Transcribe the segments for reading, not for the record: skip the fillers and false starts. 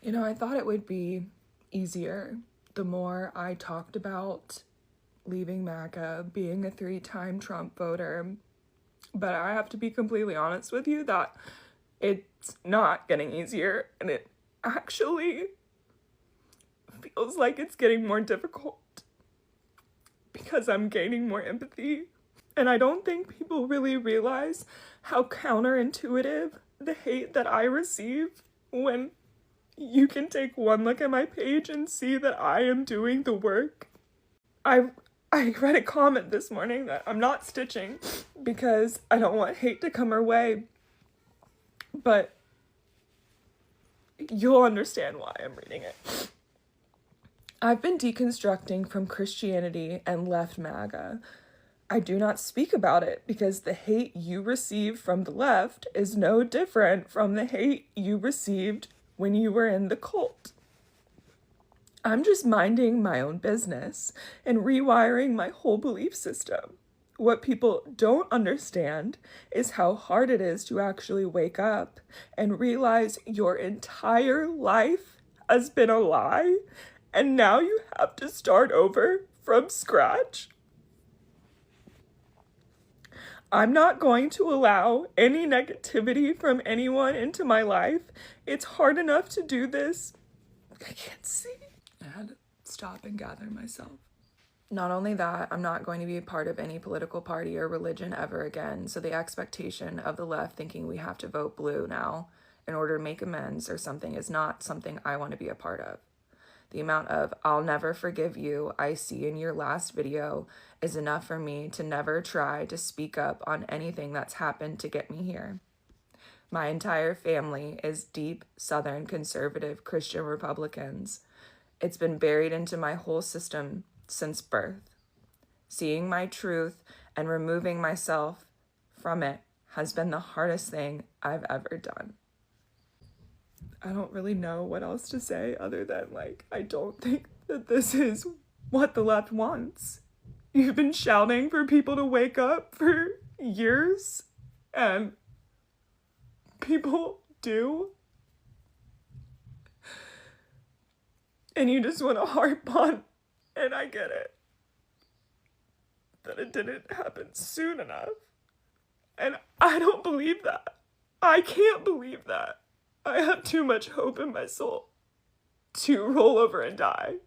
You know, I thought it would be easier the more I talked about leaving MAGA, being a 3-time Trump voter, but I have to be completely honest with you that it's not getting easier, and it actually feels like it's getting more difficult because I'm gaining more empathy, and I don't think people really realize how counterintuitive the hate that I receive when you can take one look at my page and see that I am doing the work. I read a comment this morning that I'm not stitching because I don't want hate to come our way, but you'll understand why I'm reading it. I've been deconstructing from Christianity and left MAGA. I do not speak about it because the hate you receive from the left is no different from the hate you received when you were in the cult. I'm just minding my own business and rewiring my whole belief system. What people don't understand is how hard it is to actually wake up and realize your entire life has been a lie, and now you have to start over from scratch. I'm not going to allow any negativity from anyone into my life. It's hard enough to do this. I can't see. I had to stop and gather myself. Not only that, I'm not going to be a part of any political party or religion ever again, so the expectation of the left thinking we have to vote blue now in order to make amends or something is not something I want to be a part of. The amount of "I'll never forgive you" I see in your last video is enough for me to never try to speak up on anything that's happened to get me here. My entire family is deep Southern conservative Christian Republicans. It's been buried into my whole system since birth. Seeing my truth and removing myself from it has been the hardest thing I've ever done. I don't really know what else to say other than, I don't think that this is what the left wants. You've been shouting for people to wake up for years, and people do. And you just want to harp on, and I get it, that it didn't happen soon enough. And I don't believe that. I can't believe that. I have too much hope in my soul to roll over and die.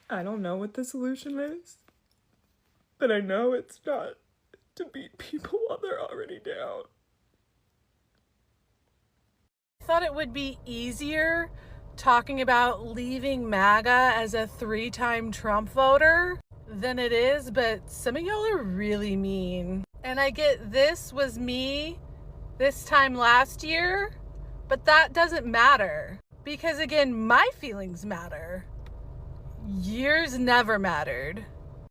I don't know what the solution is, but I know it's not to beat people while they're already down. I thought it would be easier talking about leaving MAGA as a 3-time Trump voter than it is, but some of y'all are really mean. And I get this was me this time last year, but that doesn't matter because, again, my feelings matter. Yours never mattered.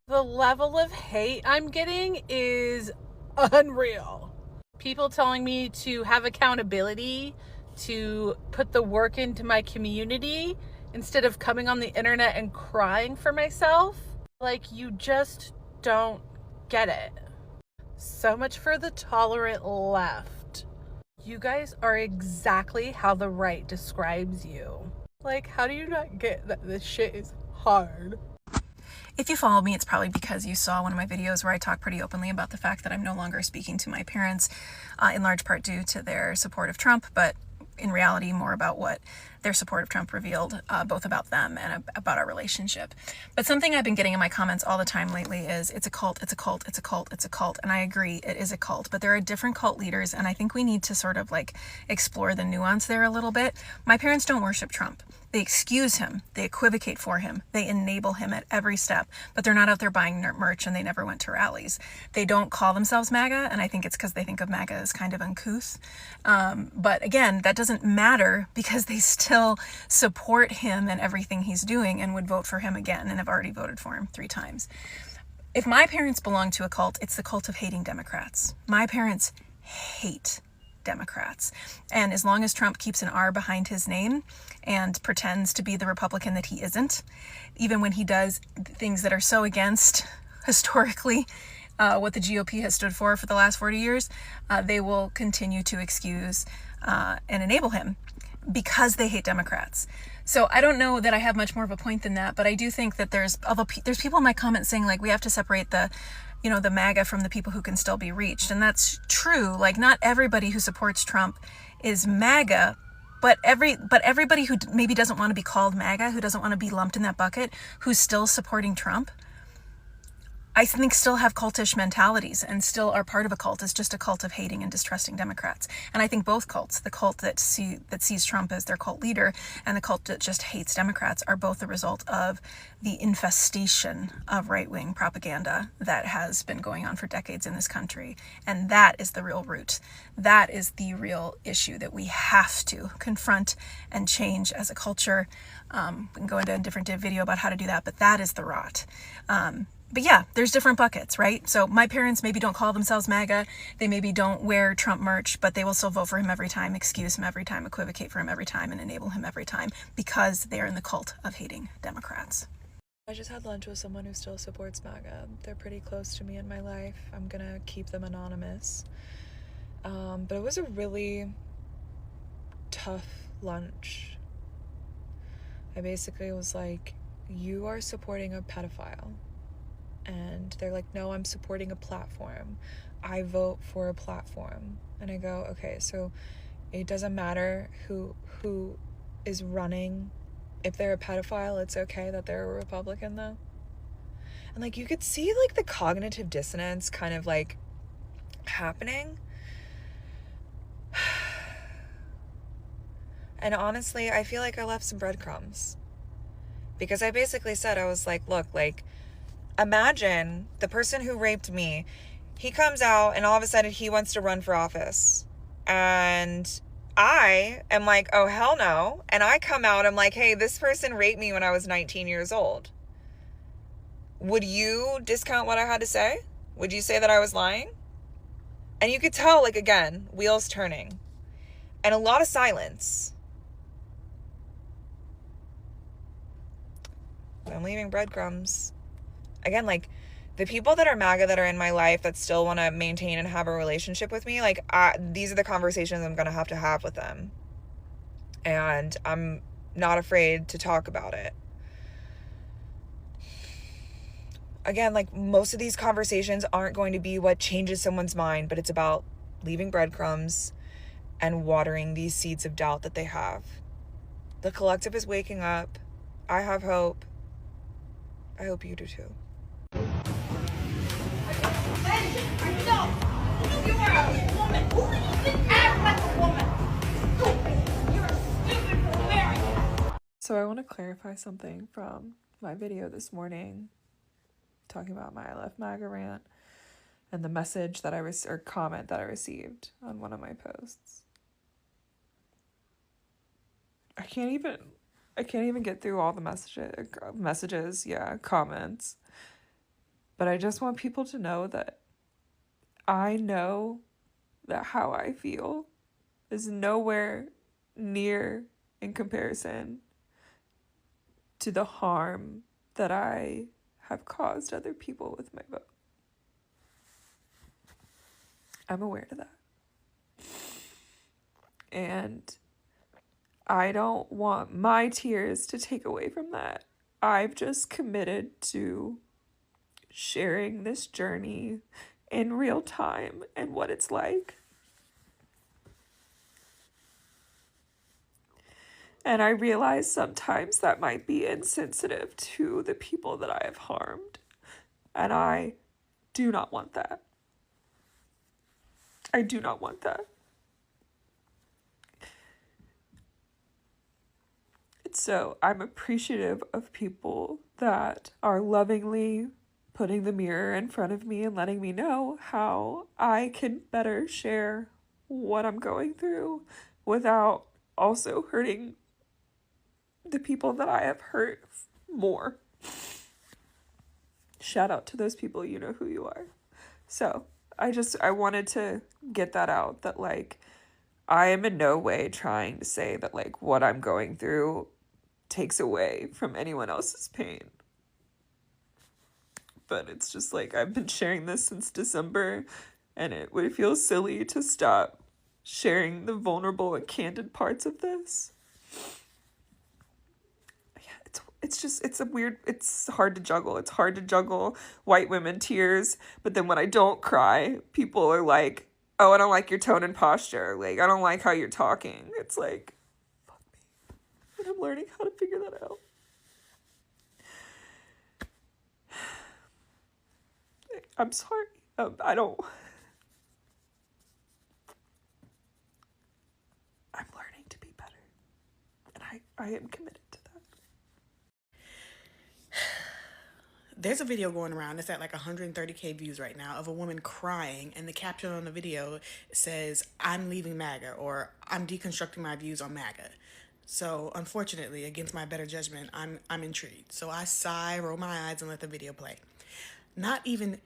The level of hate I'm getting is unreal. People telling me to have accountability, to put the work into my community instead of coming on the internet and crying for myself. You just don't get it. So much for the tolerant left. You guys are exactly how the right describes you. How do you not get that this shit is hard? If you follow me, it's probably because you saw one of my videos where I talk pretty openly about the fact that I'm no longer speaking to my parents, in large part due to their support of Trump, but in reality more about what their support of Trump revealed, both about them and about our relationship. But something I've been getting in my comments all the time lately is it's a cult, it's a cult, it's a cult, it's a cult. And I agree, it is a cult, but there are different cult leaders, and I think we need to sort of explore the nuance there a little bit. My parents don't worship Trump. They excuse him, they equivocate for him, they enable him at every step, but they're not out there buying merch, and they never went to rallies. They don't call themselves MAGA, and I think it's because they think of MAGA as kind of uncouth. But again, that doesn't matter because they still support him and everything he's doing and would vote for him again and have already voted for him 3 times. If my parents belong to a cult, it's the cult of hating Democrats. My parents hate Democrats. And as long as Trump keeps an R behind his name and pretends to be the Republican that he isn't, even when he does things that are so against historically what the GOP has stood for the last 40 years, they will continue to excuse and enable him. because they hate Democrats. So I don't know that I have much more of a point than that, but I do think that there's people in my comments saying like we have to separate the the MAGA from the people who can still be reached. And that's true. Like, not everybody who supports Trump is MAGA, but everybody who maybe doesn't want to be called MAGA, who doesn't want to be lumped in that bucket, who's still supporting Trump, I think still have cultish mentalities and still are part of a cult. It's just a cult of hating and distrusting Democrats. And I think both cults, the cult that sees Trump as their cult leader and the cult that just hates Democrats, are both the result of the infestation of right-wing propaganda that has been going on for decades in this country. And that is the real root. That is the real issue that we have to confront and change as a culture. We can go into a different video about how to do that, but that is the rot. But yeah, there's different buckets, right? So my parents maybe don't call themselves MAGA. They maybe don't wear Trump merch, but they will still vote for him every time, excuse him every time, equivocate for him every time, and enable him every time because they are in the cult of hating Democrats. I just had lunch with someone who still supports MAGA. They're pretty close to me in my life. I'm gonna keep them anonymous. But it was a really tough lunch. I basically was like, you are supporting a pedophile. And they're like, no, I'm supporting a platform. I vote for a platform. And I go, okay, so it doesn't matter who is running. If they're a pedophile, it's okay that they're a Republican, though. And like, you could see like the cognitive dissonance kind of like happening. And honestly, I feel like I left some breadcrumbs. Because I basically said, I was like, look, like, imagine the person who raped me, he comes out and all of a sudden he wants to run for office. And I am like, oh, hell no. And I come out, I'm like, hey, this person raped me when I was 19 years old. Would you discount what I had to say? Would you say that I was lying? And you could tell, like, again, wheels turning. And a lot of silence. I'm leaving breadcrumbs. Again, like, the people that are MAGA that are in my life that still want to maintain and have a relationship with me, like, these are the conversations I'm going to have with them. And I'm not afraid to talk about it. Again, like, most of these conversations aren't going to be what changes someone's mind, but it's about leaving breadcrumbs and watering these seeds of doubt that they have. The collective is waking up. I have hope. I hope you do too. You are a woman. Who do you think acts like a woman? Stupid. You're stupid for wearing that. So I want to clarify something from my video this morning, talking about my I left MAGA rant and the message that or comment that I received on one of my posts. I can't even get through all the messages, comments. But I just want people to know that I know that how I feel is nowhere near in comparison to the harm that I have caused other people with my vote. I'm aware of that. And I don't want my tears to take away from that. I've just committed to sharing this journey in real time and what it's like. And I realize sometimes that might be insensitive to the people that I have harmed. And I do not want that. I do not want that. So I'm appreciative of people that are lovingly putting the mirror in front of me and letting me know how I can better share what I'm going through without also hurting the people that I have hurt more. Shout out to those people, you know who you are. So I wanted to get that out, that like, I am in no way trying to say that like what I'm going through takes away from anyone else's pain. But it's just like, I've been sharing this since December, and it would feel silly to stop sharing the vulnerable and candid parts of this. It's hard to juggle. It's hard to juggle white women tears. But then when I don't cry, people are like, oh, I don't like your tone and posture. Like, I don't like how you're talking. It's like, fuck me. And I'm learning how to figure that out. I'm sorry. I'm learning to be better. And I am committed to that. There's a video going around that's at like 130K views right now of a woman crying, and the caption on the video says, I'm leaving MAGA, or I'm deconstructing my views on MAGA. So unfortunately, against my better judgment, I'm intrigued. So I sigh, roll my eyes, and let the video play. Not even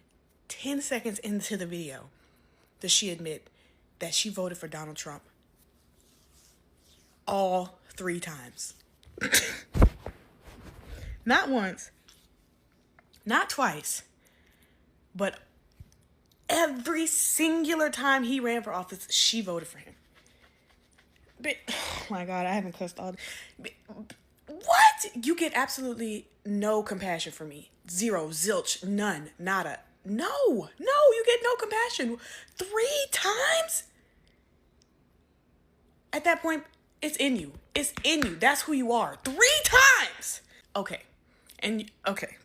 10 seconds into the video does she admit that she voted for Donald Trump all 3 times. Not once, not twice, but every singular time he ran for office, she voted for him. But, oh my God, I haven't cussed all. What? You get absolutely no compassion for me. Zero, zilch, none, nada. No, you get no compassion. 3 times? At that point, it's in you. It's in you. That's who you are. 3 times. Okay. Okay.